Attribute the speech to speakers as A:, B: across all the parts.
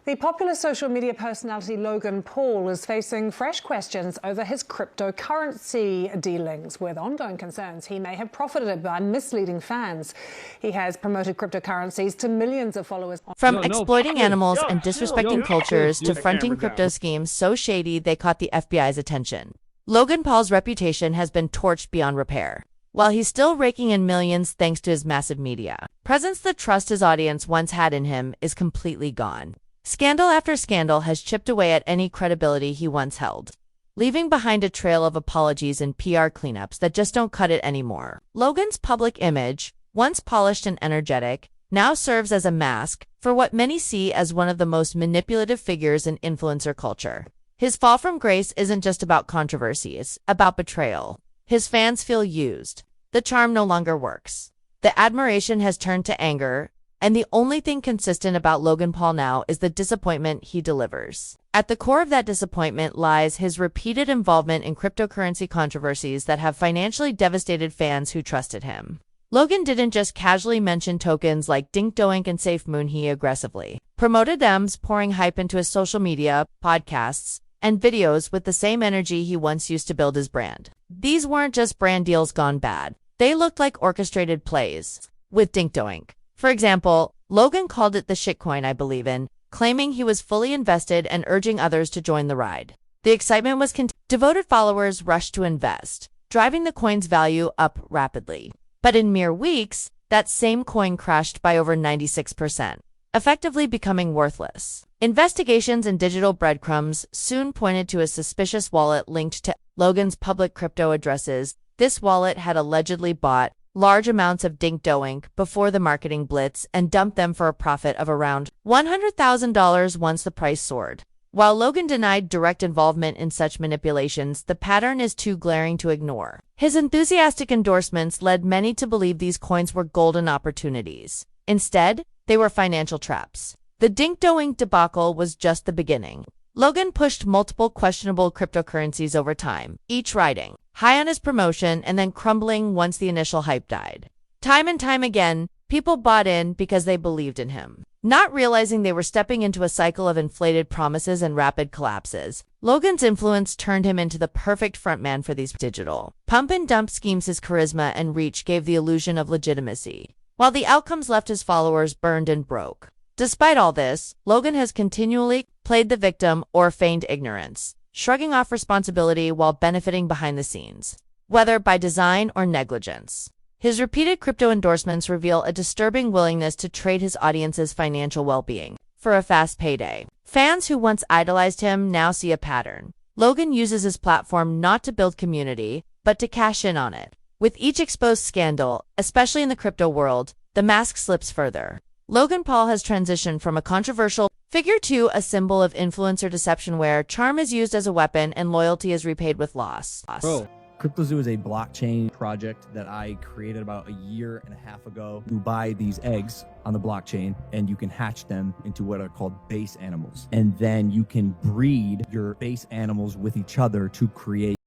A: The popular social media personality Logan Paul is facing fresh questions over his cryptocurrency dealings, with ongoing concerns he may have profited by misleading fans. He has promoted cryptocurrencies to millions of followers.
B: From exploiting animals and disrespecting cultures to fronting crypto schemes so shady they caught the FBI's attention, Logan Paul's reputation has been torched beyond repair. While he's still raking in millions thanks to his massive media presence, the trust his audience once had in him is completely gone. Scandal after scandal has chipped away at any credibility he once held, leaving behind a trail of apologies and PR cleanups that just don't cut it anymore. Logan's public image, once polished and energetic, now serves as a mask for what many see as one of the most manipulative figures in influencer culture. His fall from grace isn't just about controversy, it's about betrayal. His fans feel used. The charm no longer works. The admiration has turned to anger, and the only thing consistent about Logan Paul now is the disappointment he delivers. At the core of that disappointment lies his repeated involvement in cryptocurrency controversies that have financially devastated fans who trusted him. Logan didn't just casually mention tokens like Doink and SafeMoon, he aggressively promoted them, pouring hype into his social media, podcasts, and videos with the same energy he once used to build his brand. These weren't just brand deals gone bad. They looked like orchestrated plays with Doink. For example, Logan called it the shitcoin I believe in, claiming he was fully invested and urging others to join the ride. The excitement was continued. Devoted followers rushed to invest, driving the coin's value up rapidly. But in mere weeks, that same coin crashed by over 96%, effectively becoming worthless. Investigations and digital breadcrumbs soon pointed to a suspicious wallet linked to Logan's public crypto addresses. This wallet had allegedly bought large amounts of Doink before the marketing blitz and dumped them for a profit of around $100,000 once the price soared. While Logan denied direct involvement in such manipulations, the pattern is too glaring to ignore. His enthusiastic endorsements led many to believe these coins were golden opportunities. Instead, they were financial traps. The Doink debacle was just the beginning. Logan pushed multiple questionable cryptocurrencies over time, each riding high on his promotion and then crumbling once the initial hype died. Time and time again, people bought in because they believed in him, not realizing they were stepping into a cycle of inflated promises and rapid collapses. Logan's influence turned him into the perfect frontman for these digital pump and dump schemes. His charisma and reach gave the illusion of legitimacy, while the outcomes left his followers burned and broke. Despite all this, Logan has continually played the victim or feigned ignorance, shrugging off responsibility while benefiting behind the scenes, whether by design or negligence. His repeated crypto endorsements reveal a disturbing willingness to trade his audience's financial well-being for a fast payday. Fans who once idolized him now see a pattern. Logan uses his platform not to build community, but to cash in on it. With each exposed scandal, especially in the crypto world, the mask slips further. Logan Paul has transitioned from a controversial figure to a symbol of influencer deception where charm is used as a weapon and loyalty is repaid with loss.
C: Bro, CryptoZoo is a blockchain project that I created about a year and a half ago. You buy these eggs on the blockchain and you can hatch them into what are called base animals. And then you can breed your base animals with each other to create.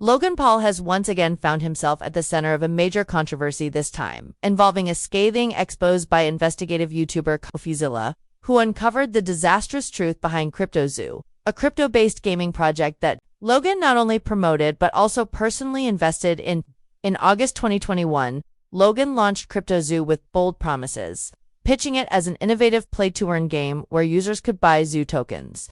B: Logan Paul has once again found himself at the center of a major controversy, this time involving a scathing expose by investigative YouTuber CoffeeZilla, who uncovered the disastrous truth behind CryptoZoo, a crypto-based gaming project that Logan not only promoted but also personally invested in. In August 2021, Logan launched CryptoZoo with bold promises, pitching it as an innovative play-to-earn game where users could buy zoo tokens,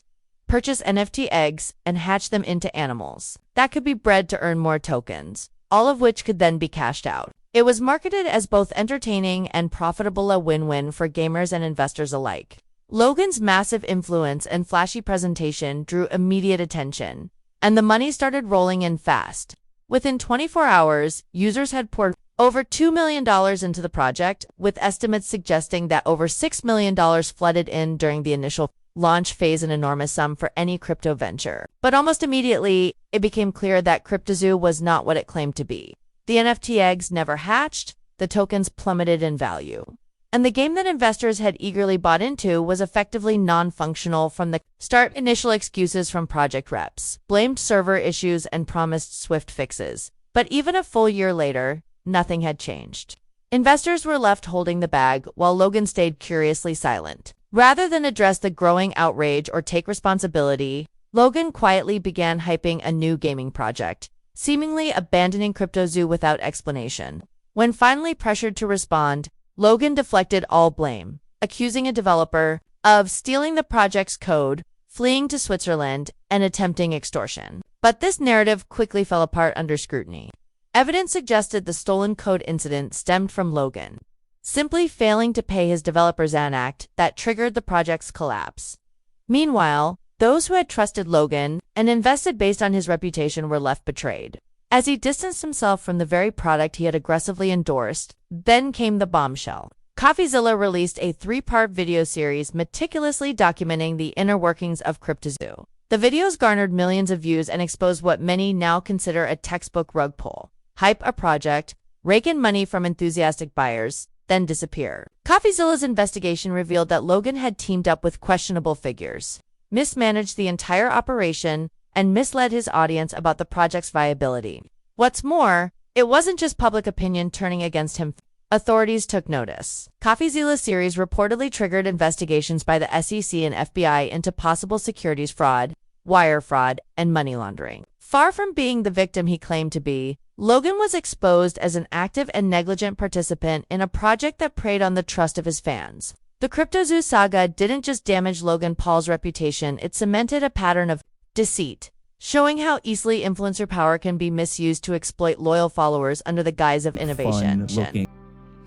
B: purchase NFT eggs, and hatch them into animals that could be bred to earn more tokens, all of which could then be cashed out. It was marketed as both entertaining and profitable, a win-win for gamers and investors alike. Logan's massive influence and flashy presentation drew immediate attention, and the money started rolling in fast. Within 24 hours, users had poured over $2 million into the project, with estimates suggesting that over $6 million flooded in during the initial launch phase, an enormous sum for any crypto venture. But almost immediately, it became clear that CryptoZoo was not what it claimed to be. The NFT eggs never hatched, the tokens plummeted in value, and the game that investors had eagerly bought into was effectively non-functional from the start. Initial excuses from project reps blamed server issues and promised swift fixes. But even a full year later, nothing had changed. Investors were left holding the bag while Logan stayed curiously silent. Rather than address the growing outrage or take responsibility, Logan quietly began hyping a new gaming project, seemingly abandoning CryptoZoo without explanation. When finally pressured to respond, Logan deflected all blame, accusing a developer of stealing the project's code, fleeing to Switzerland, and attempting extortion. But this narrative quickly fell apart under scrutiny. Evidence suggested the stolen code incident stemmed from Logan simply failing to pay his developer's Xanact that triggered the project's collapse. Meanwhile, those who had trusted Logan and invested based on his reputation were left betrayed. As he distanced himself from the very product he had aggressively endorsed, then came the bombshell. CoffeeZilla released a 3-part video series meticulously documenting the inner workings of CryptoZoo. The videos garnered millions of views and exposed what many now consider a textbook rug pull. Hype a project, rake in money from enthusiastic buyers, then disappear. CoffeeZilla's investigation revealed that Logan had teamed up with questionable figures, mismanaged the entire operation, and misled his audience about the project's viability. What's more, it wasn't just public opinion turning against him. Authorities took notice. CoffeeZilla's series reportedly triggered investigations by the SEC and FBI into possible securities fraud, wire fraud, and money laundering. Far from being the victim he claimed to be, Logan was exposed as an active and negligent participant in a project that preyed on the trust of his fans. The CryptoZoo saga didn't just damage Logan Paul's reputation, it cemented a pattern of deceit, showing how easily influencer power can be misused to exploit loyal followers under the guise of innovation.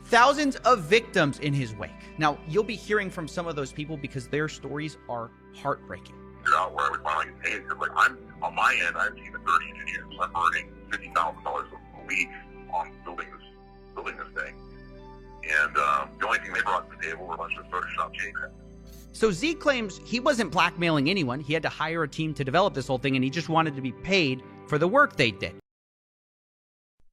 D: Thousands of victims in his wake. Now, you'll be hearing from some of those people because their stories are heartbreaking.
E: Out where I would finally get paid, because like I'm on my end, I'm a team of 30 engineers. I'm earning $50,000 a week on building this thing, and the only thing they brought to the table were a bunch of Photoshop JPEGs.
D: So Z claims he wasn't blackmailing anyone. He had to hire a team to develop this whole thing, and he just wanted to be paid for the work they did.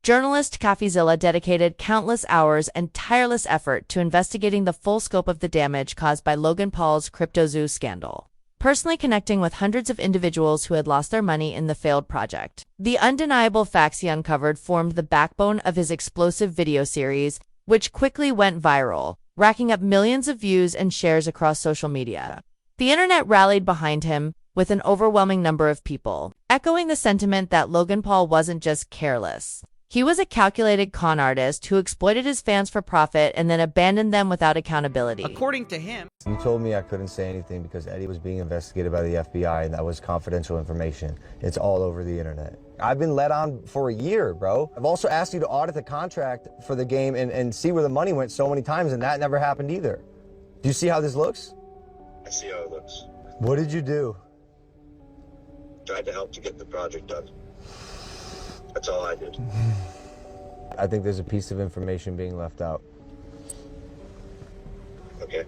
B: Journalist CoffeeZilla dedicated countless hours and tireless effort to investigating the full scope of the damage caused by Logan Paul's CryptoZoo scandal, personally connecting with hundreds of individuals who had lost their money in the failed project. The undeniable facts he uncovered formed the backbone of his explosive video series, which quickly went viral, racking up millions of views and shares across social media. The internet rallied behind him, with an overwhelming number of people echoing the sentiment that Logan Paul wasn't just careless. He was a calculated con artist who exploited his fans for profit and then abandoned them without accountability.
D: According to him,
F: you told me I couldn't say anything because Eddie was being investigated by the FBI and that was confidential information. It's all over the internet. I've been let on for a year, bro. I've also asked you to audit the contract for the game and see where the money went so many times, and that never happened either. Do you see how this looks?
G: I see how it looks.
F: What did you do?
G: Tried to help to get the project done. That's all I did.
F: I think there's a piece of information being left out.
G: Okay.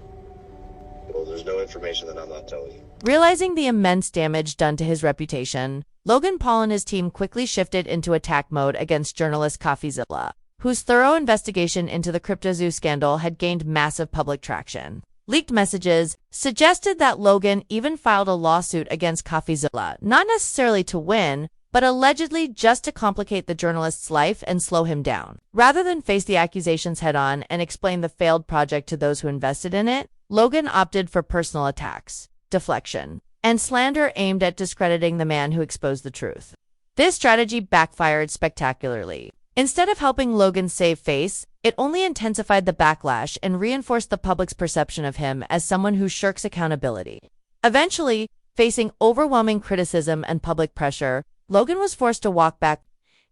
G: Well, there's no information that I'm not telling you.
B: Realizing the immense damage done to his reputation, Logan Paul and his team quickly shifted into attack mode against journalist CoffeeZilla, whose thorough investigation into the CryptoZoo scandal had gained massive public traction. Leaked messages suggested that Logan even filed a lawsuit against CoffeeZilla, not necessarily to win, but allegedly just to complicate the journalist's life and slow him down. Rather than face the accusations head-on and explain the failed project to those who invested in it, Logan opted for personal attacks, deflection, and slander aimed at discrediting the man who exposed the truth. This strategy backfired spectacularly. Instead of helping Logan save face, it only intensified the backlash and reinforced the public's perception of him as someone who shirks accountability. Eventually, facing overwhelming criticism and public pressure, Logan was forced to walk back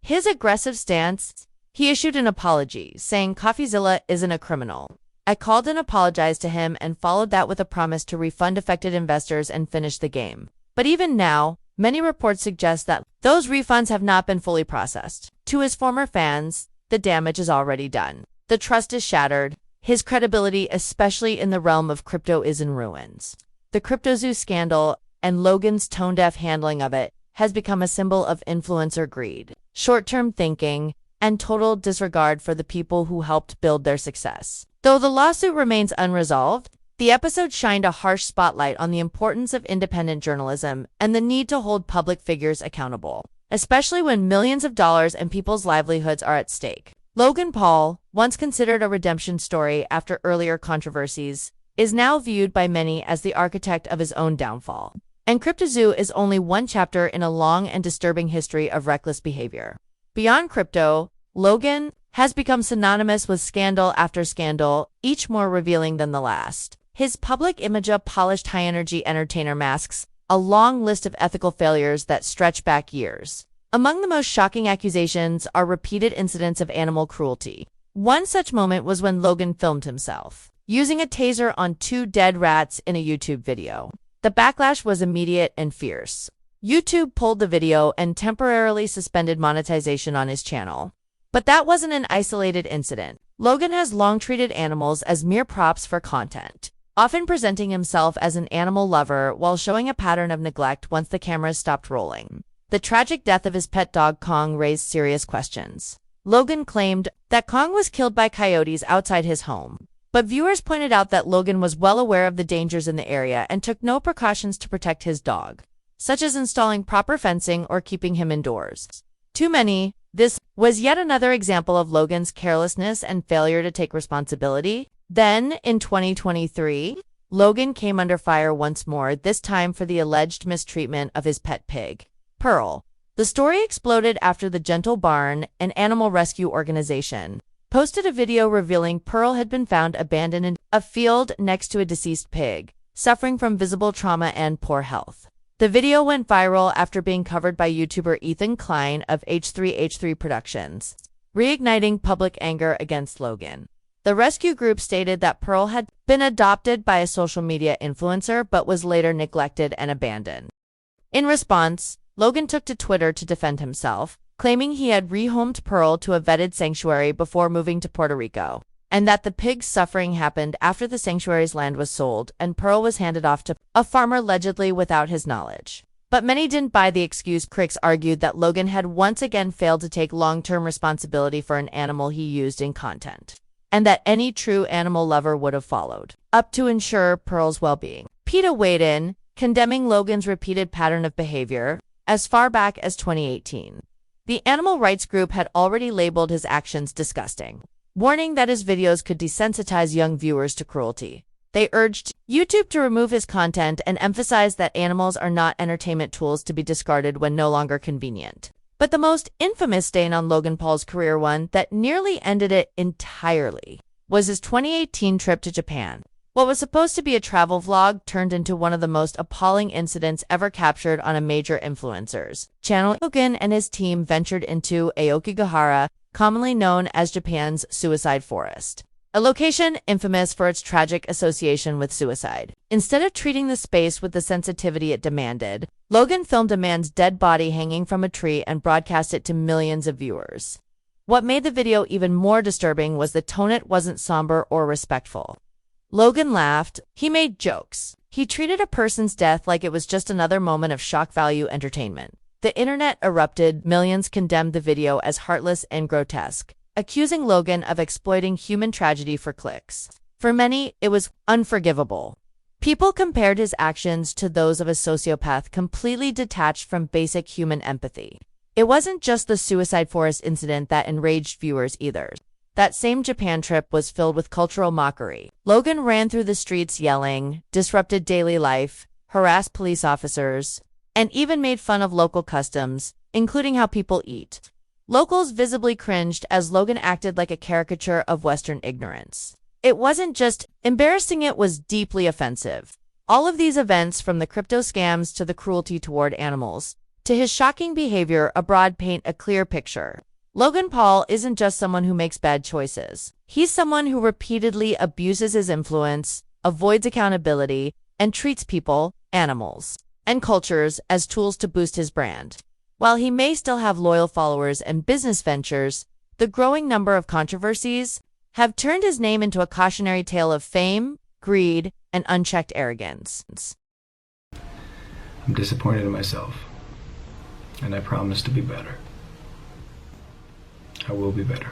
B: his aggressive stance. He issued an apology, saying CoffeeZilla isn't a criminal. I called and apologized to him and followed that with a promise to refund affected investors and finish the game. But even now, many reports suggest that those refunds have not been fully processed. To his former fans, the damage is already done. The trust is shattered. His credibility, especially in the realm of crypto, is in ruins. The CryptoZoo scandal and Logan's tone-deaf handling of it has become a symbol of influencer greed, short-term thinking, and total disregard for the people who helped build their success. Though the lawsuit remains unresolved, the episode shined a harsh spotlight on the importance of independent journalism and the need to hold public figures accountable, especially when millions of dollars and people's livelihoods are at stake. Logan Paul, once considered a redemption story after earlier controversies, is now viewed by many as the architect of his own downfall. And CryptoZoo is only one chapter in a long and disturbing history of reckless behavior. Beyond crypto, Logan has become synonymous with scandal after scandal, each more revealing than the last. His public image of polished high-energy entertainer masks a long list of ethical failures that stretch back years. Among the most shocking accusations are repeated incidents of animal cruelty. One such moment was when Logan filmed himself using a taser on 2 dead rats in a YouTube video. The backlash was immediate and fierce. YouTube pulled the video and temporarily suspended monetization on his channel. But that wasn't an isolated incident. Logan has long treated animals as mere props for content, often presenting himself as an animal lover while showing a pattern of neglect once the cameras stopped rolling. The tragic death of his pet dog Kong raised serious questions. Logan claimed that Kong was killed by coyotes outside his home, but viewers pointed out that Logan was well aware of the dangers in the area and took no precautions to protect his dog, such as installing proper fencing or keeping him indoors. To many, this was yet another example of Logan's carelessness and failure to take responsibility. Then, in 2023, Logan came under fire once more, this time for the alleged mistreatment of his pet pig, Pearl. The story exploded after the Gentle Barn, an animal rescue organization, posted a video revealing Pearl had been found abandoned in a field next to a deceased pig, suffering from visible trauma and poor health. The video went viral after being covered by YouTuber Ethan Klein of H3H3 Productions, reigniting public anger against Logan. The rescue group stated that Pearl had been adopted by a social media influencer but was later neglected and abandoned. In response, Logan took to Twitter to defend himself, claiming he had rehomed Pearl to a vetted sanctuary before moving to Puerto Rico, and that the pig's suffering happened after the sanctuary's land was sold and Pearl was handed off to a farmer allegedly without his knowledge. But many didn't buy the excuse. Critics argued that Logan had once again failed to take long-term responsibility for an animal he used in content, and that any true animal lover would have followed up to ensure Pearl's well-being. PETA weighed in, condemning Logan's repeated pattern of behavior as far back as 2018. The animal rights group had already labeled his actions disgusting, warning that his videos could desensitize young viewers to cruelty. They urged YouTube to remove his content and emphasized that animals are not entertainment tools to be discarded when no longer convenient. But the most infamous stain on Logan Paul's career, one that nearly ended it entirely, was his 2018 trip to Japan. What was supposed to be a travel vlog turned into one of the most appalling incidents ever captured on a major influencer's channel. Logan and his team ventured into Aokigahara, commonly known as Japan's suicide forest, a location infamous for its tragic association with suicide. Instead of treating the space with the sensitivity it demanded, Logan filmed a man's dead body hanging from a tree and broadcast it to millions of viewers. What made the video even more disturbing was the tone. It wasn't somber or respectful. Logan laughed. He made jokes. He treated a person's death like it was just another moment of shock value entertainment. The internet erupted. Millions condemned the video as heartless and grotesque, accusing Logan of exploiting human tragedy for clicks. For many, it was unforgivable. People compared his actions to those of a sociopath completely detached from basic human empathy. It wasn't just the suicide forest incident that enraged viewers either. That same Japan trip was filled with cultural mockery. Logan ran through the streets yelling, disrupted daily life, harassed police officers, and even made fun of local customs, including how people eat. Locals visibly cringed as Logan acted like a caricature of Western ignorance. It wasn't just embarrassing, it was deeply offensive. All of these events, from the crypto scams to the cruelty toward animals, to his shocking behavior abroad, paint a clear picture. Logan Paul isn't just someone who makes bad choices. He's someone who repeatedly abuses his influence, avoids accountability, and treats people, animals, and cultures as tools to boost his brand. While he may still have loyal followers and business ventures, the growing number of controversies have turned his name into a cautionary tale of fame, greed, and unchecked arrogance.
H: I'm disappointed in myself, and I promise to be better. I will be better.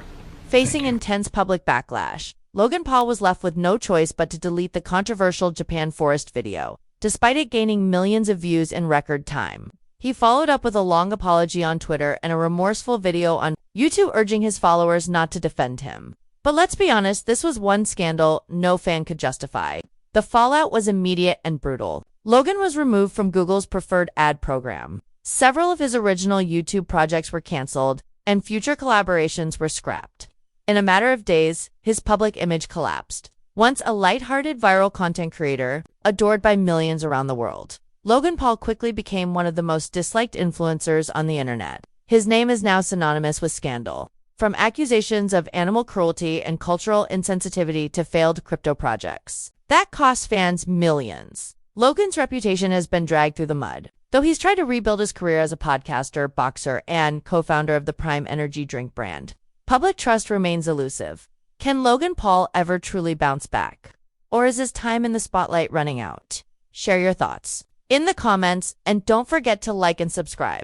B: Facing intense public backlash, Logan Paul was left with no choice but to delete the controversial Japan forest video, despite it gaining millions of views in record time. He followed up with a long apology on Twitter and a remorseful video on YouTube urging his followers not to defend him. But let's be honest, this was one scandal no fan could justify. The fallout was immediate and brutal. Logan was removed from Google's preferred ad program. Several of his original YouTube projects were canceled, and future collaborations were scrapped. In a matter of days, his public image collapsed. Once a lighthearted viral content creator, adored by millions around the world, Logan Paul quickly became one of the most disliked influencers on the internet. His name is now synonymous with scandal, from accusations of animal cruelty and cultural insensitivity to failed crypto projects that cost fans millions. Logan's reputation has been dragged through the mud, though he's tried to rebuild his career as a podcaster, boxer, and co-founder of the Prime energy drink brand. Public trust remains elusive. Can Logan Paul ever truly bounce back? Or is his time in the spotlight running out? Share your thoughts in the comments, and don't forget to like and subscribe.